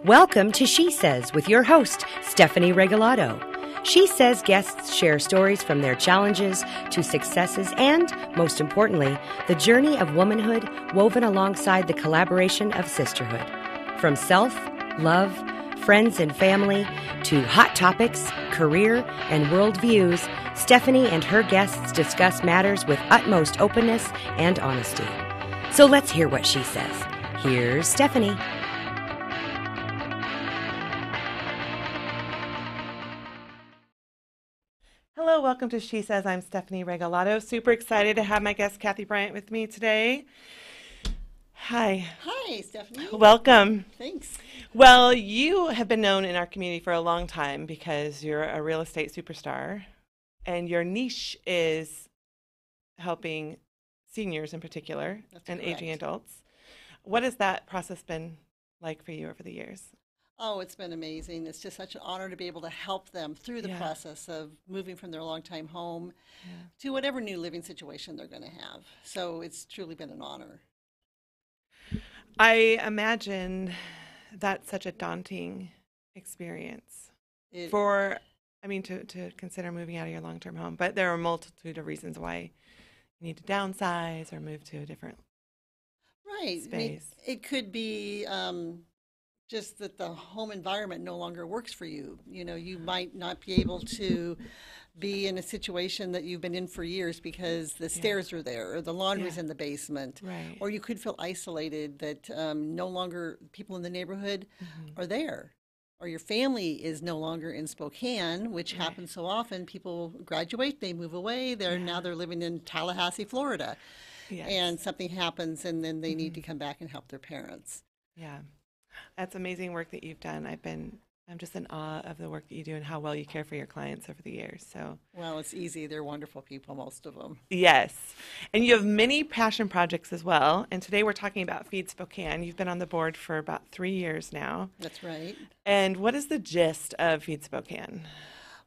Welcome to She Says with your host, Stephanie Regalado. She Says guests share stories from their challenges to successes and, most importantly, the journey of womanhood woven alongside the collaboration of sisterhood. From self, love, friends and family, to hot topics, career, and world views, Stephanie and her guests discuss matters with utmost openness and honesty. So let's hear what she says. Here's Stephanie. Hello, welcome to She Says. I'm Stephanie Regalado. Super excited to have my guest Kathy Bryant with me today. Hi. Hi, Stephanie. Welcome. Thanks. Well, you have been known in our community for a long time because you're a real estate superstar, and your niche is helping seniors in particular and aging adults. What has that process been like for you over the years? Oh, it's been amazing. It's just such an honor to be able to help them through the process of moving from their longtime home to whatever new living situation they're going to have. So it's truly been an honor. I imagine that's such a daunting experience to consider moving out of your long-term home. But there are a multitude of reasons why you need to downsize or move to a different space. I mean, it could be just that the home environment no longer works for you. You know, you might not be able to be in a situation that you've been in for years because the stairs are there or the laundry's in the basement. Right. Or you could feel isolated that no longer people in the neighborhood are there. Or your family is no longer in Spokane, which happens so often. People graduate, they move away. Now they're living in Tallahassee, Florida. Yes. And something happens and then they need to come back and help their parents. Yeah. That's amazing work that you've done. I'm just in awe of the work that you do and how well you care for your clients over the years. So, well, it's easy. They're wonderful people, most of them. Yes. And you have many passion projects as well. And today we're talking about Feed Spokane. You've been on the board for about 3 years now. That's right. And what is the gist of Feed Spokane?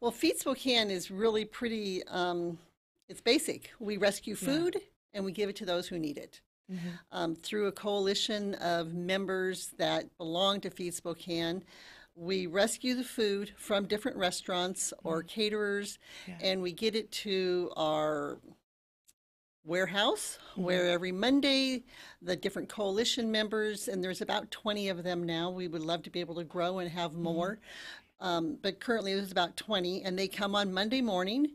Well, Feed Spokane is really pretty, it's basic. We rescue food and we give it to those who need it. Through a coalition of members that belong to Feed Spokane, we rescue the food from different restaurants or caterers, and we get it to our warehouse, where every Monday the different coalition members, and there's about 20 of them now. We would love to be able to grow and have more, but currently there's about 20, and they come on Monday morning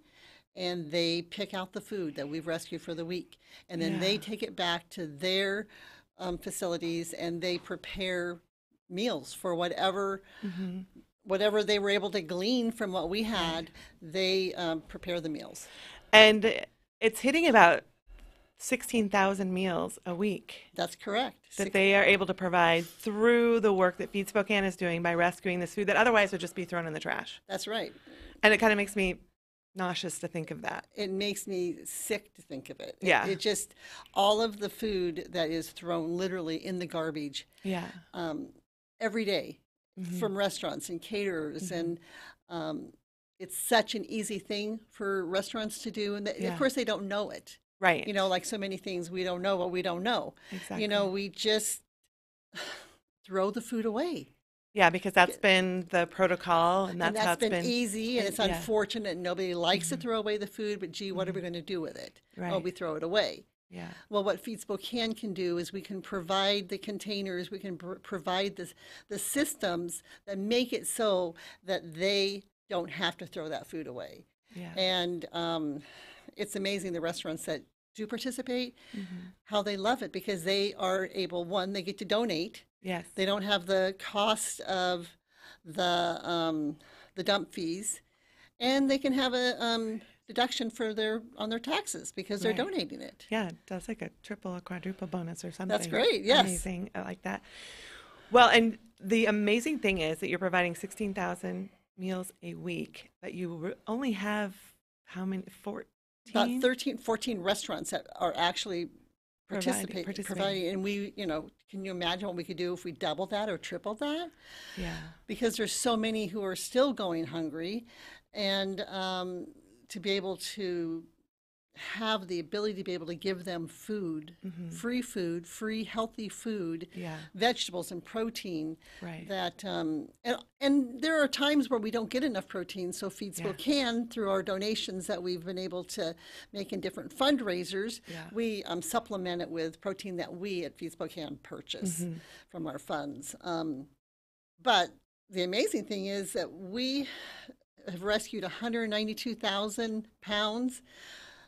and they pick out the food that we've rescued for the week. And then they take it back to their facilities and they prepare meals for whatever they were able to glean from what we had. They prepare the meals. And it's hitting about 16,000 meals a week. That's correct. That they are able to provide through the work that Feed Spokane is doing by rescuing this food that otherwise would just be thrown in the trash. That's right. And it kind of makes me nauseous to think of that. It makes me sick to think of it. Yeah. It just, all of the food that is thrown literally in the garbage every day from restaurants and caterers. And it's such an easy thing for restaurants to do. And of course, they don't know it. Right. You know, like so many things, we don't know what we don't know. Exactly. You know, we just throw the food away. Yeah, because that's been the protocol, and that's how it's been easy, and it's unfortunate. Nobody likes to throw away the food, but gee, what are we going to do with it? Right. Oh, we throw it away. Yeah. Well, what Feed Spokane can do is we can provide the containers, we can provide the systems that make it so that they don't have to throw that food away. Yeah. And it's amazing the restaurants that do participate, how they love it because they are able, one, they get to donate. Yes. They don't have the cost of the dump fees, and they can have a deduction on their taxes because they're donating it. Yeah, that's like a triple or quadruple bonus or something. That's great. Yes. Amazing. I like that. Well, and the amazing thing is that you're providing 16,000 meals a week, but you only have how many? 14? About 14 restaurants that are actually providing. And we, can you imagine what we could do if we doubled that or tripled that? Yeah. Because there's so many who are still going hungry, and to be able to have the ability to be able to give them food, free, healthy food, vegetables and protein. Right. That and there are times where we don't get enough protein. So Feed Spokane, through our donations that we've been able to make in different fundraisers, we supplement it with protein that we at Feed Spokane purchase from our funds. But the amazing thing is that we have rescued 192,000 pounds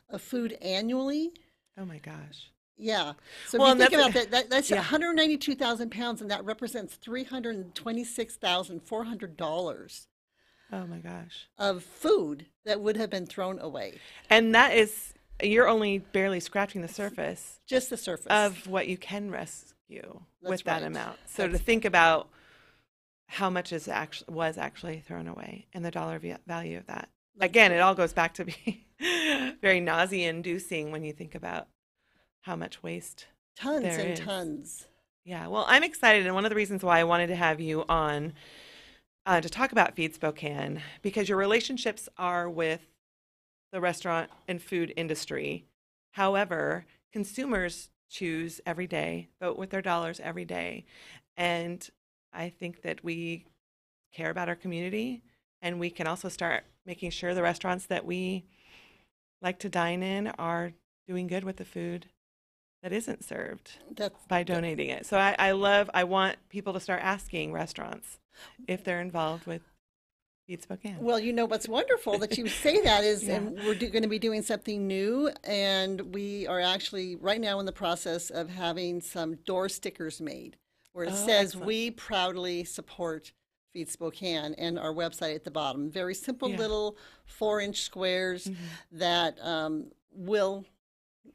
of food annually. Oh my gosh. Yeah. So if you think about that, that's 192,000 pounds, and that represents $326,400. Oh my gosh. Of food that would have been thrown away. And that is, you're only barely scratching the surface. Just the surface. Of what you can rescue with that amount. So to think about how much was actually thrown away and the dollar value of that. Again, it all goes back to being very nausea-inducing when you think about how much waste tons there and is. Tons. Yeah, well, I'm excited, and one of the reasons why I wanted to have you on to talk about Feed Spokane, because your relationships are with the restaurant and food industry. However, consumers choose every day, vote with their dollars every day, and I think that we care about our community, and we can also start making sure the restaurants that we like to dine in are doing good with the food that isn't served by donating it. So I want people to start asking restaurants if they're involved with Feed Spokane. Well, you know what's wonderful that you say that is, and we're going to be doing something new, and we are actually right now in the process of having some door stickers made where it says, excellent. We proudly support Feed Spokane, and our website at the bottom. Very simple little 4-inch squares that will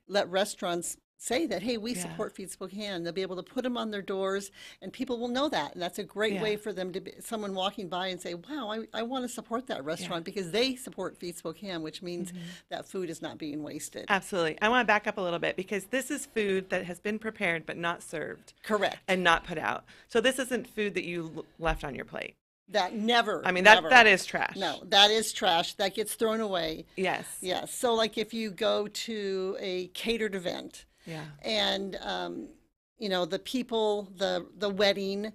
let restaurants say that, hey, we support Feed Spokane. They'll be able to put them on their doors, and people will know that. And that's a great way for them to be, someone walking by and say, wow, I want to support that restaurant because they support Feed Spokane, which means that food is not being wasted. Absolutely. I want to back up a little bit because this is food that has been prepared but not served. Correct. And not put out. So this isn't food that you left on your plate. That never. I mean, that is trash. No, that is trash. That gets thrown away. Yes. Yes. So like if you go to a catered event, and you know, the people, the wedding,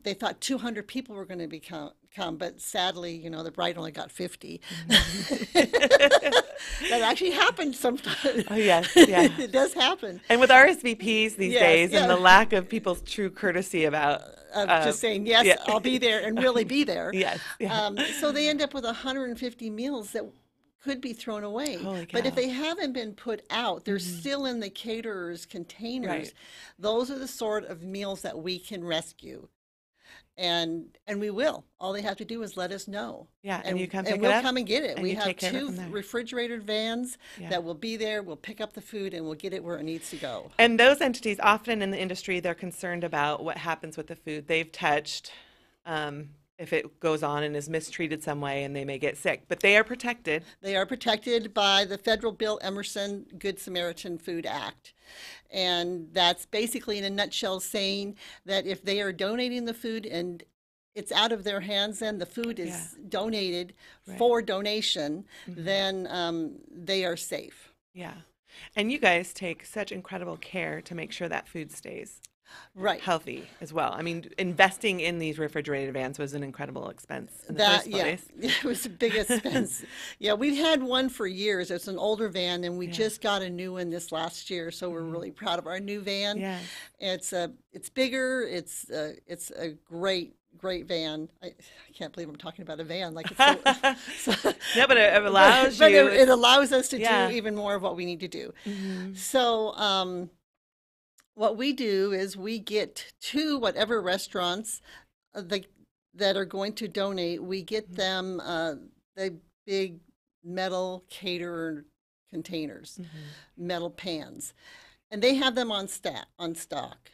they thought 200 people were going to come, but sadly, you know, the bride only got 50. That actually happens sometimes. Oh yes, yeah, it does happen. And with RSVPs these days, and the lack of people's true courtessy about just saying yes, I'll be there, and really be there. Yes. Yeah. So they end up with 150 meals that could be thrown away. Holy cow. But if they haven't been put out, they're still in the caterer's containers. Right. Those are the sort of meals that we can rescue. And we will. All they have to do is let us know. Yeah, and you come pick it up. And we'll come and get it. And we you have take care of it 2 from there. refrigerated vans that will be there. We'll pick up the food and we'll get it where it needs to go. And those entities, often in the industry, they're concerned about what happens with the food they've touched, if it goes on and is mistreated some way, and they may get sick. But they are protected. They are protected by the federal Bill Emerson Good Samaritan Food Act. And that's basically, in a nutshell, saying that if they are donating the food and it's out of their hands, then the food is donated for donation, then they are safe. Yeah. And you guys take such incredible care to make sure that food stays healthy as well. I mean, investing in these refrigerated vans was an incredible expense in the first place. Yeah, it was a big expense. We've had one for years. It's an older van, and we just got a new one this last year, so we're really proud of our new van. Yeah. It's bigger. It's a great van. I can't believe I'm talking about a van. Like it's so no, but it allows but you. It allows us to do even more of what we need to do. So what we do is we get to whatever restaurants that are going to donate, we get them the big metal caterer containers, metal pans, and they have them on stock.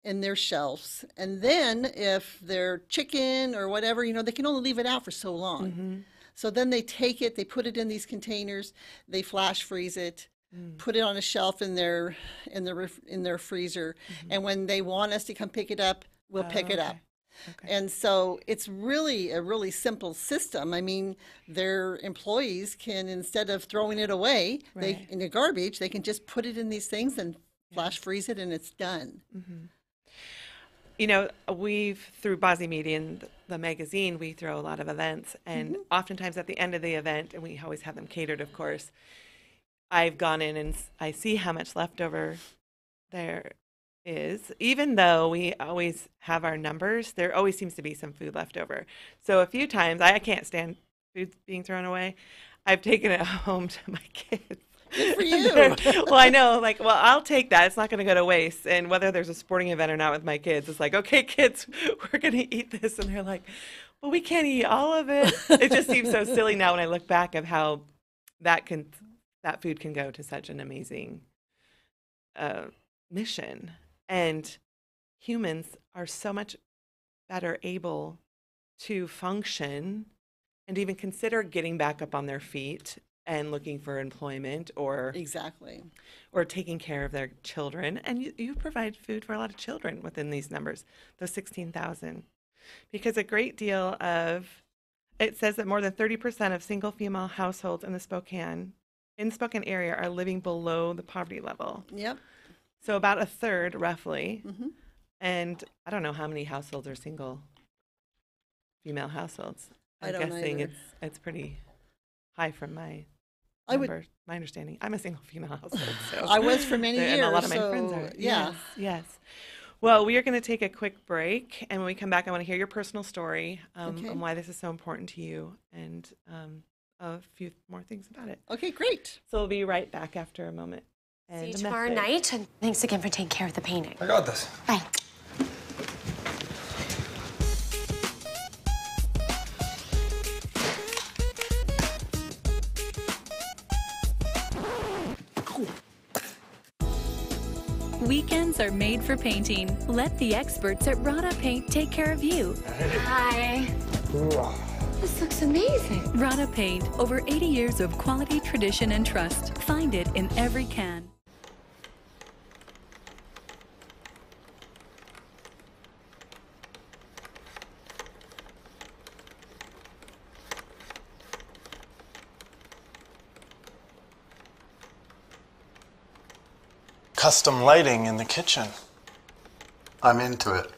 In their shelves. And then if they're chicken or whatever, you know, they can only leave it out for so long. So then they take it, they put it in these containers, they flash freeze it, put it on a shelf in their freezer, and when they want us to come pick it up, we'll pick it up. Okay. And so it's really a really simple system. I mean, their employees can, instead of throwing it away Right. in the garbage, they can just put it in these things and Yeah. flash freeze it, and it's done. Mm-hmm. Through Bozzie Media and the magazine, we throw a lot of events, and oftentimes at the end of the event, and we always have them catered, of course, I've gone in and I see how much leftover there is. Even though we always have our numbers, there always seems to be some food left over. So a few times, I can't stand food being thrown away. I've taken it home to my kids. Good for you. Well, I know, I'll take that. It's not going to go to waste. And whether there's a sporting event or not with my kids, it's like, okay, kids, we're going to eat this. And they're like, well, we can't eat all of it. It just seems so silly now when I look back of how that food can go to such an amazing mission. And humans are so much better able to function and even consider getting back up on their feet and looking for employment or taking care of their children. And you provide food for a lot of children within these numbers, those 16,000. Because a great deal of, it says that more than 30% of single female households in the Spokane area are living below the poverty level. Yep. So about a third, roughly. Mm-hmm. And I don't know how many households are single female households. I'm guessing it's pretty high from my understanding. I'm a single female household. So I was for many years. And a lot of my friends are. Yeah. Yes. Well, we are going to take a quick break. And when we come back, I want to hear your personal story and why this is so important to you and a few more things about it. Okay, great. So we'll be right back after a moment. See you tomorrow night, and thanks again for taking care of the painting. I got this. Bye. Weekends are made for painting. Let the experts at Rada Paint take care of you. Hi. This looks amazing. Rada Paint, over 80 years of quality, tradition, and trust. Find it in every can. Custom lighting in the kitchen. I'm into it.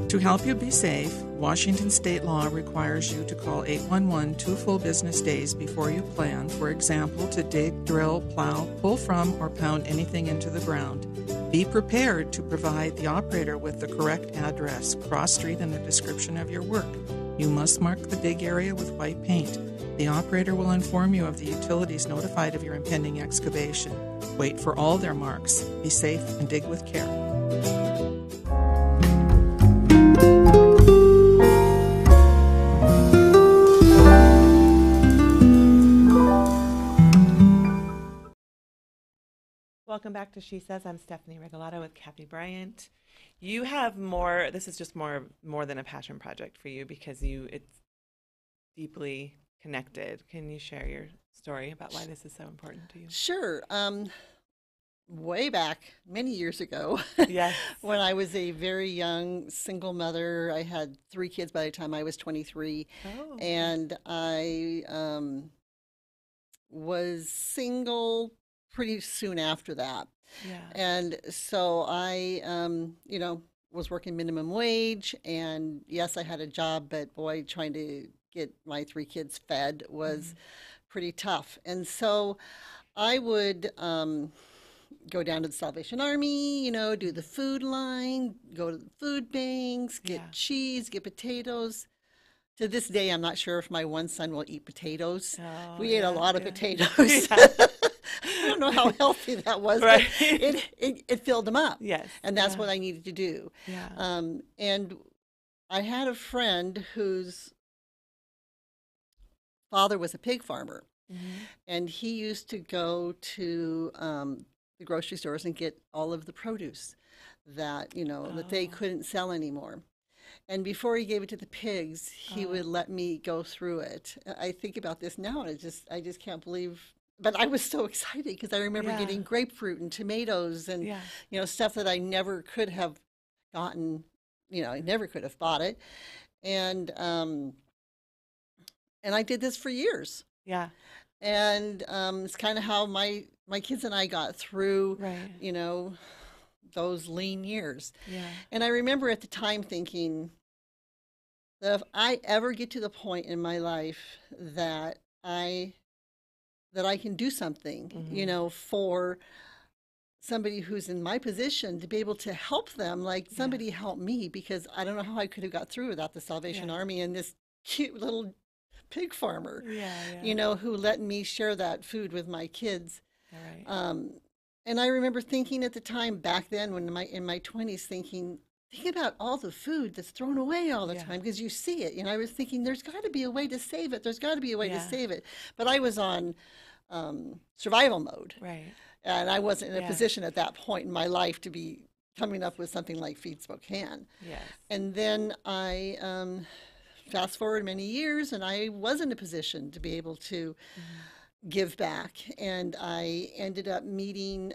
To help you be safe, Washington state law requires you to call 811 2 full business days before you plan, for example, to dig, drill, plow, pull from, or pound anything into the ground. Be prepared to provide the operator with the correct address, cross street, and a description of your work. You must mark the dig area with white paint. The operator will inform you of the utilities notified of your impending excavation. Wait for all their marks. Be safe and dig with care. Welcome back to She Says. I'm Stephanie Regalado with Kathy Bryant. You have more, this is just more than a passion project for you because it's deeply connected. Can you share your story about why this is so important to you? Sure. Way back many years ago, yes, when I was a very young single mother, I had 3 kids by the time I was 23, and I was single pretty soon after that. Yeah. And so I, was working minimum wage, and yes, I had a job, but boy, trying to get my 3 kids fed was pretty tough. And so I would go down to the Salvation Army, do the food line, go to the food banks, get cheese, get potatoes. To this day, I'm not sure if my one son will eat potatoes. We ate a lot of potatoes. I don't know how healthy that was, right. But it filled him up. Yes. And that's what I needed to do. Yeah. And I had a friend whose father was a pig farmer. Mm-hmm. And he used to go to the grocery stores and get all of the produce that, that they couldn't sell anymore. And before he gave it to the pigs, he would let me go through it. I think about this now, and I just can't believe. But I was so excited because I remember getting grapefruit and tomatoes and stuff that I never could have gotten. I never could have bought it, and I did this for years. Yeah. And it's kind of how my kids and I got through, those lean years. Yeah. And I remember at the time thinking that if I ever get to the point in my life that I can do something, for somebody who's in my position to be able to help them, like somebody helped me, because I don't know how I could have got through without the Salvation Army and this cute little pig farmer, who let me share that food with my kids. All right. And I remember thinking at the time back then, when in my 20s, thinking about all the food that's thrown away all the time, because you see it. I was thinking, there's got to be a way to save it. There's got to be a way to save it. But I was on survival mode. Right. And I wasn't in a position at that point in my life to be coming up with something like Feed Spokane. Yes. And then I fast forward many years, and I was in a position to be able to give back. And I ended up meeting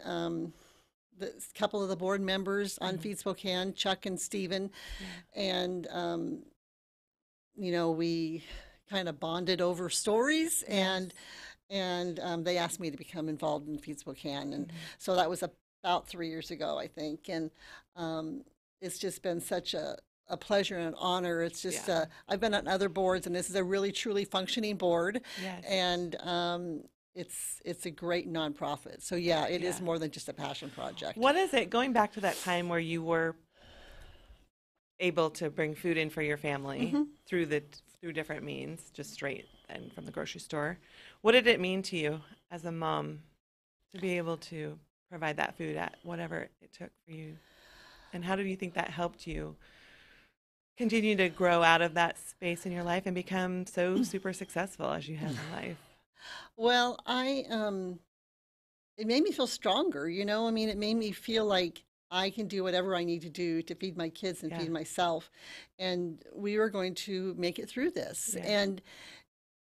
the couple of the board members on Feed Spokane, Chuck and Stephen, and we kind of bonded over stories, and they asked me to become involved in Feed Spokane, and so that was about 3 years ago, I think, and it's just been such a pleasure and an honor. It's just I've been on other boards, and this is a really truly functioning board, and it's a great nonprofit. So it is more than just a passion project. What is it, going back to that time where you were able to bring food in for your family through different means, just straight and from the grocery store? What did it mean to you as a mom to be able to provide that food at whatever it took for you? And how do you think that helped you continue to grow out of that space in your life and become so super successful as you have in life? Well, it made me feel stronger, I mean, it made me feel like I can do whatever I need to do to feed my kids and feed myself. And we are going to make it through this.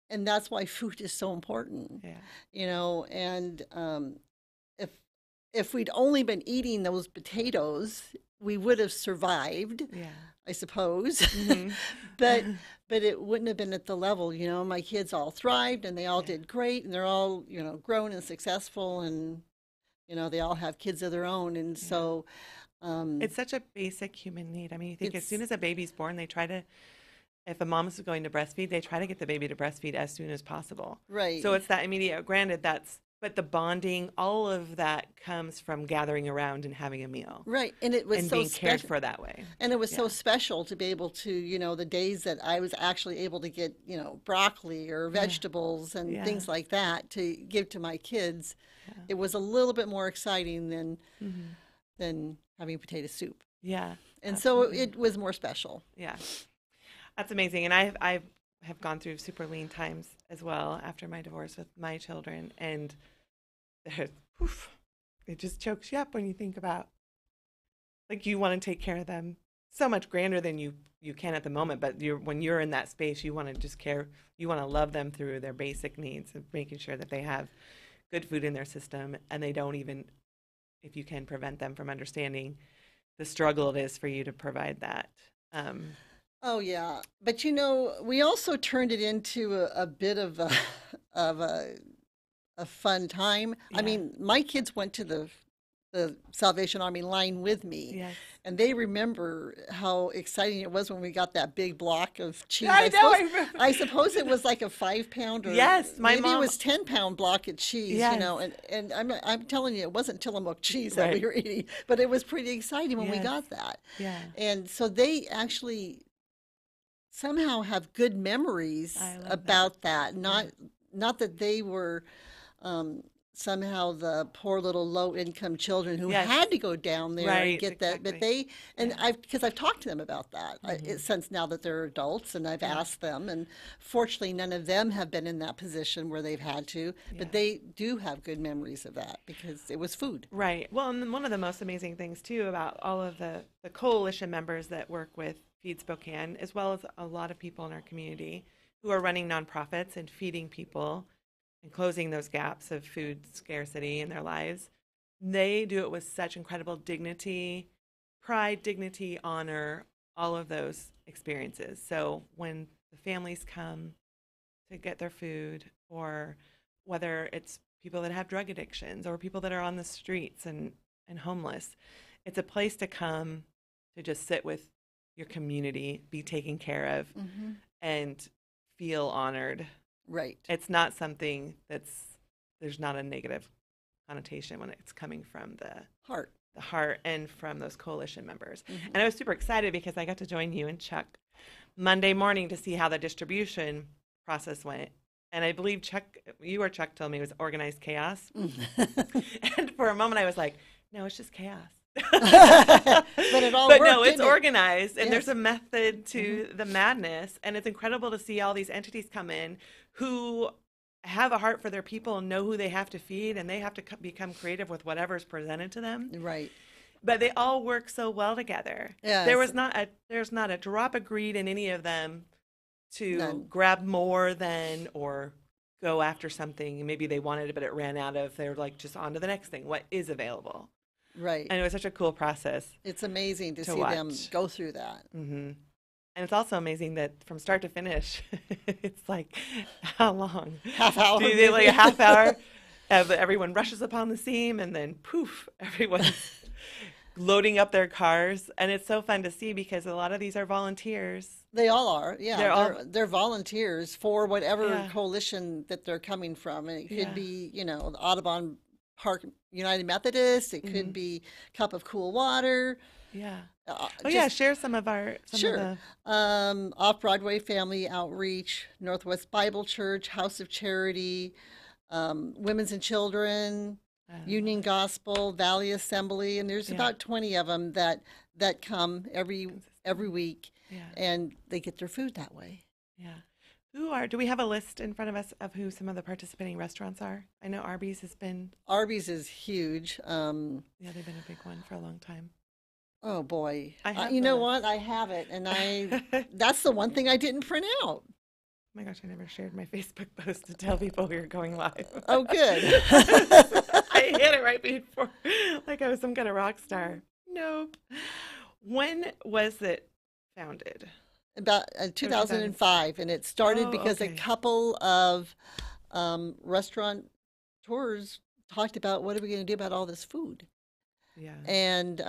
And that's why food is so important, and if we'd only been eating those potatoes, we would have survived, I suppose. but it wouldn't have been at the level, my kids all thrived, and they all did great, and they're all, grown and successful, and, they all have kids of their own. And so it's such a basic human need. I mean, you think as soon as a baby's born, if a mom is going to breastfeed, they try to get the baby to breastfeed as soon as possible. Right. So it's that immediate, but the bonding, all of that comes from gathering around and having a meal. Right. And it was and so being cared for that way. And it was so special to be able to, the days that I was actually able to get, broccoli or vegetables and things like that to give to my kids. It was a little bit more exciting than having potato soup. Yeah. And absolutely. so it was more special. Yeah. That's amazing. And I have gone through super lean times as well after my divorce with my children. And it just chokes you up when you think about, like, you want to take care of them so much grander than you can at the moment. But when you're in that space, you want to just care. You want to love them through their basic needs of making sure that they have good food in their system, and they don't even, if you can, prevent them from understanding the struggle it is for you to provide that. Oh yeah, but we also turned it into a bit of a fun time. I mean, my kids went to the Salvation Army line with me, and they remember how exciting it was when we got that big block of cheese. I suppose it was like a 5-pound, or maybe it was 10-pound block of cheese. And I'm telling you, it wasn't Tillamook cheese that we were eating, but it was pretty exciting when we got that. And so they actually somehow have good memories about that. Not that they were somehow the poor little low-income children who had to go down there and get that. But because I've talked to them about that since now that they're adults, and I've asked them, and fortunately none of them have been in that position where they've had to, but they do have good memories of that because it was food. Right. Well, and one of the most amazing things too about all of the coalition members that work with Feed Spokane, as well as a lot of people in our community who are running nonprofits and feeding people and closing those gaps of food scarcity in their lives. They do it with such incredible dignity, pride, dignity, honor, all of those experiences. So when the families come to get their food, or whether it's people that have drug addictions or people that are on the streets and homeless, it's a place to come to just sit with your community, be taken care of, and feel honored. Right. It's not something there's not a negative connotation when it's coming from the heart and from those coalition members. And I was super excited because I got to join you and Chuck Monday morning to see how the distribution process went. And I believe Chuck told me it was organized chaos. And for a moment I was like, no, it's just chaos. But it all worked, no, it's didn't it? organized, and Yes. there's a method to the madness, and it's incredible to see all these entities come in who have a heart for their people and know who they have to feed, and they have to become creative with whatever's presented to them. Right. But they all work so well together. Yes. There's not a drop of greed in any of them to None. grab more than or go after something maybe they wanted but it ran out of. They're like just on to the next thing, what is available. Right. And it was such a cool process. It's amazing to see watch. them go through that. And it's also amazing that from start to finish, it's like, how long? Half hour. Do they like a half hour? Everyone rushes upon the scene, and then poof, everyone's loading up their cars. And it's so fun to see because a lot of these are volunteers. They all are. Yeah. They're They're volunteers for whatever Yeah. coalition that they're coming from. And it could Yeah. be, the Audubon Park United Methodist. It could be Cup of Cool Water. Yeah. Just- Share some of our Sure. of Off-Broadway Family Outreach, Northwest Bible Church, House of Charity, Women's and Children, Union Gospel, Valley Assembly, and there's about 20 of them that come every week, and they get their food that way. Yeah. Do we have a list in front of us of who some of the participating restaurants are? I know Arby's has been. Arby's is huge. Yeah, they've been a big one for a long time. Oh boy. I have you know the- what? I have it, and that's the one thing I didn't print out. Oh my gosh, I never shared my Facebook post to tell people we were going live. Oh, good. I hit it right before, like I was some kind of rock star. Nope. When was it founded? About 2005, and it started Oh, because a okay. couple of restaurant tours talked about what are we going to do about all this food, Yeah. and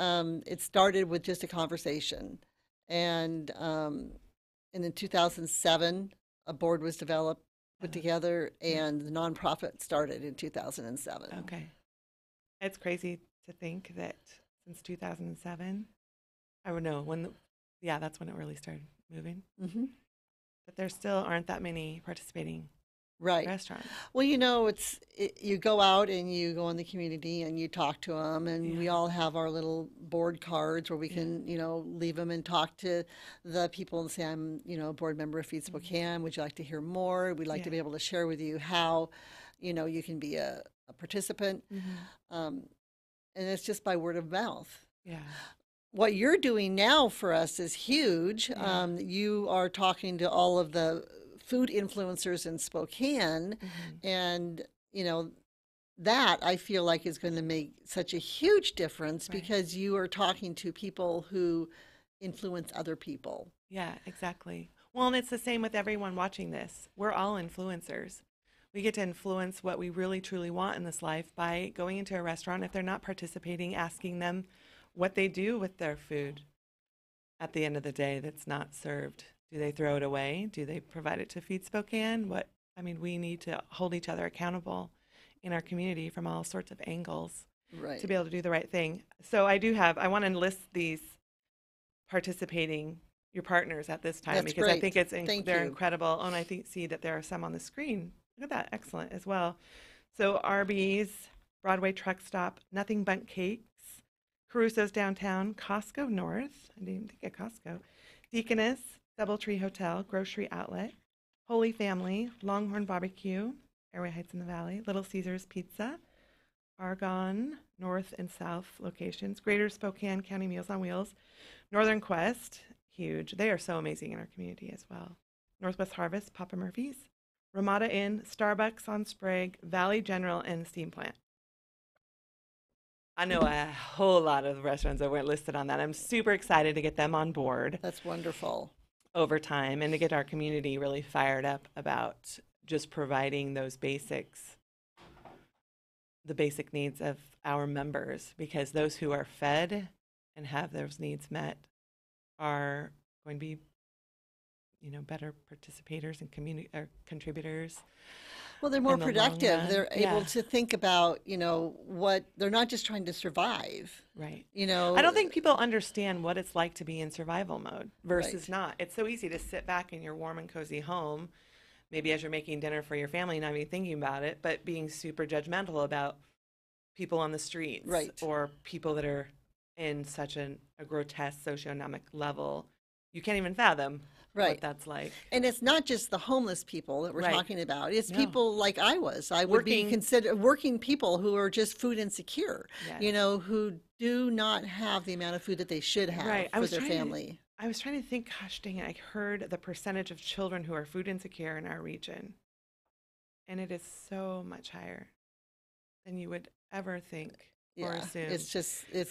it started with just a conversation, and in 2007 a board was put together, and the nonprofit started in 2007. Okay. It's crazy to think that since 2007, I would know that's when it really started moving. Mm-hmm. But there still aren't that many participating Right. restaurants. Well, you go out and you go in the community and you talk to them, and we all have our little board cards where we can, leave them and talk to the people and say, I'm, a board member of Feed Spokane. Would you like to hear more? We'd like to be able to share with you how, you can be a participant. And it's just by word of mouth. Yeah. What you're doing now for us is huge. Yeah. You are talking to all of the food influencers in Spokane, and that I feel like is going to make such a huge difference because you are talking to people who influence other people. Yeah, exactly. Well, and it's the same with everyone watching this. We're all influencers. We get to influence what we really truly want in this life by going into a restaurant. If they're not participating, asking them what they do with their food at the end of the day that's not served. Do they throw it away? Do they provide it to Feed Spokane? We need to hold each other accountable in our community from all sorts of angles to be able to do the right thing. So I want to list these your partners at this time. That's because great. I think they're you. incredible. Oh, and I see that there are some on the screen. Look at that. Excellent as well. So Arby's, Broadway Truck Stop, Nothing But Cakes, Caruso's Downtown, Costco North. I didn't even think of Costco. Deaconess, Doubletree Hotel, Grocery Outlet, Holy Family, Longhorn Barbecue, Airway Heights in the Valley, Little Caesars Pizza, Argonne, North and South locations, Greater Spokane County Meals on Wheels, Northern Quest, huge. They are so amazing in our community as well. Northwest Harvest, Papa Murphy's, Ramada Inn, Starbucks on Sprague, Valley General, and Steam Plant. I know a whole lot of restaurants that weren't listed on that. I'm super excited to get them on board. That's wonderful. Over time, and to get our community really fired up about just providing those basics, the basic needs of our members, because those who are fed and have those needs met are going to be, better participators and contributors. Well, they're more in the long productive. run. They're able to think about, what they're not just trying to survive. Right. I don't think people understand what it's like to be in survival mode versus Right. not. It's so easy to sit back in your warm and cozy home, maybe as you're making dinner for your family, not even thinking about it, but being super judgmental about people on the streets, Right. or people that are in such a grotesque socioeconomic level. You can't even fathom Right. what that's like. And it's not just the homeless people that we're Right. talking about. It's No. people like I was. I would be Working. considered working people who are just food insecure, Yes. who do not have the amount of food that they should have Right. for their family. I was trying to think, gosh dang it, I heard the percentage of children who are food insecure in our region. And it is so much higher than you would ever think or Yeah, assume. it's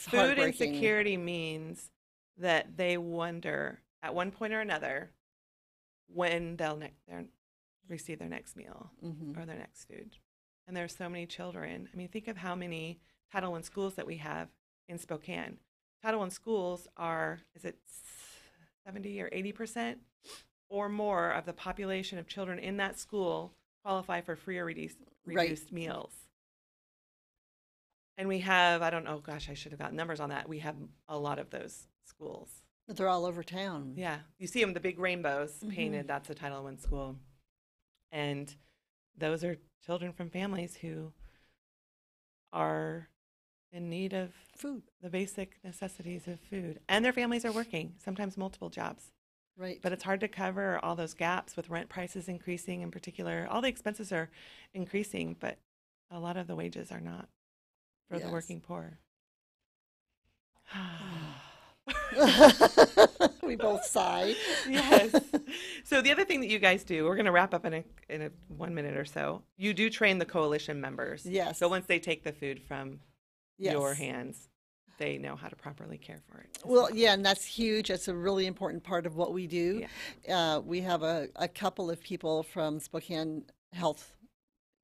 Food heartbreaking. insecurity means that they wonder at one point or another when they'll receive their next meal Mhm. or their next food. And there's so many children. I mean, think of how many Title I schools that we have in Spokane. Title I schools are, is it 70 or 80% or more of the population of children in that school qualify for free or reduced meals. And we have, I don't know, gosh, I should have got numbers on that. We have a lot of those schools. But they're all over town. Yeah. You see them, the big rainbows Mm-hmm. painted. That's a Title I school. And those are children from families who are in need of Food. the basic necessities of food. And their families are working, sometimes multiple jobs. Right. But it's hard to cover all those gaps with rent prices increasing in particular. All the expenses are increasing, but a lot of the wages are not for the Yes. working poor. We both sigh. Yes. So the other thing that you guys do, we're going to wrap up in a 1 minute or so. You do train the coalition members. Yes. So once they take the food from Yes. your hands, they know how to properly care for it. Well, yeah, and that's huge. That's a really important part of what we do. Yeah. We have a couple of people from Spokane Health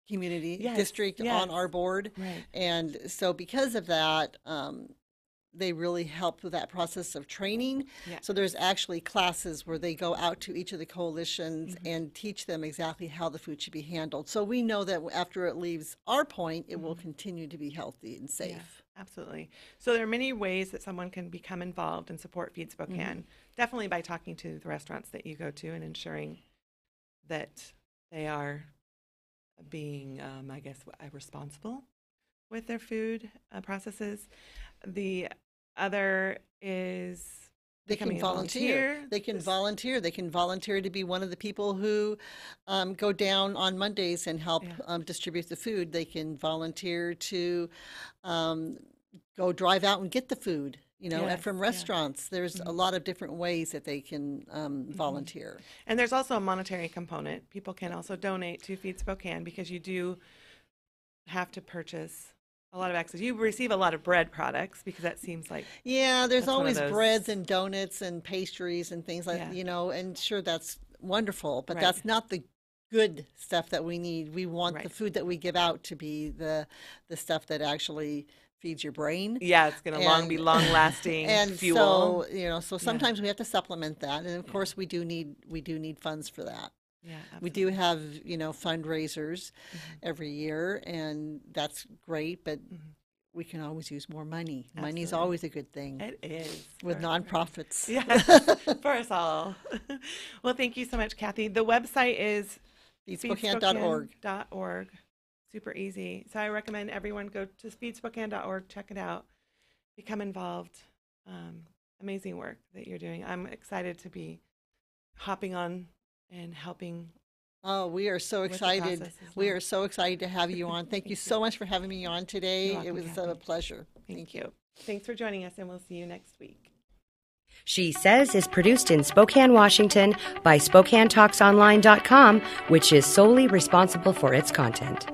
Community Yes, District yes. on our board. Right. And so because of that, they really help with that process of training. Yeah. So there's actually classes where they go out to each of the coalitions and teach them exactly how the food should be handled. So we know that after it leaves our point, it will continue to be healthy and safe. Yeah, absolutely. So there are many ways that someone can become involved and support Feed Spokane. Definitely by talking to the restaurants that you go to and ensuring that they are being, responsible with their food processes. The other is They can becoming a volunteer. They can volunteer. They can volunteer to be one of the people who go down on Mondays and help distribute the food. They can volunteer to go drive out and get the food, Yes, from yeah. restaurants. There's a lot of different ways that they can volunteer. And there's also a monetary component. People can also donate to Feed Spokane because you do have to purchase a lot of access. You receive a lot of bread products because that seems like Yeah, there's That's one of always those- breads and donuts and pastries and things like, Yeah. and sure, that's wonderful, but Right. that's not the good stuff that we need. We want the Right. food that we give out to be the stuff that actually feeds your brain. yeah, it's going to be And- long lasting And fuel. so sometimes we have to supplement that, and of course we do need funds for that. Yeah, We do have, fundraisers every year, and that's great, but we can always use more money. Money's Absolutely. always a good thing It is. with for- nonprofits. Yes, for us all. Well, thank you so much, Kathy. The website is Feedspokane.org. feedspokane.org. Super easy. So I recommend everyone go to feedspokane.org, check it out, become involved. Amazing work that you're doing. I'm excited to be hopping on and helping. Oh, we are so With the excited. process as We well. are so excited to have you on. Thank you so much for having me on today. You're It welcome, was a Kathy. pleasure. Thank you. Thanks for joining us, and we'll see you next week. She Says is produced in Spokane, Washington by SpokaneTalksOnline.com, which is solely responsible for its content.